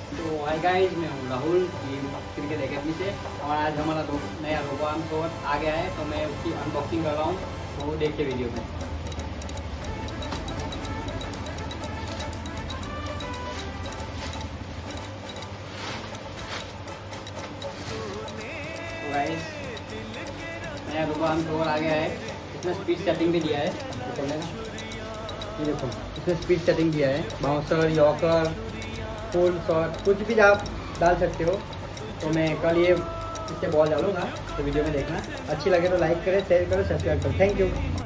तो hi guys, मैं हूँ राहुल ये क्रिकेट एकेडमी से। और आज हमारा नया रोबोन फोन आ गया है, तो मैं उसकी अनबॉक्सिंग कर रहा हूँ। तो देखिए वीडियो में। तो गाइस, नया रोबोन फोन आ गया है। इसमें स्पीड सेटिंग भी दिया है, आपको चलेगा। ये देखो, इसमें स्पीड सेटिंग दिया है। बाउंसर, यॉर्कर, फुल शॉट, कुछ भी आप डाल सकते हो। तो मैं कल ये इससे बॉल डालूंगा, तो वीडियो में देखना। अच्छी लगे तो लाइक करें, शेयर करें, सब्सक्राइब करें। Thank you.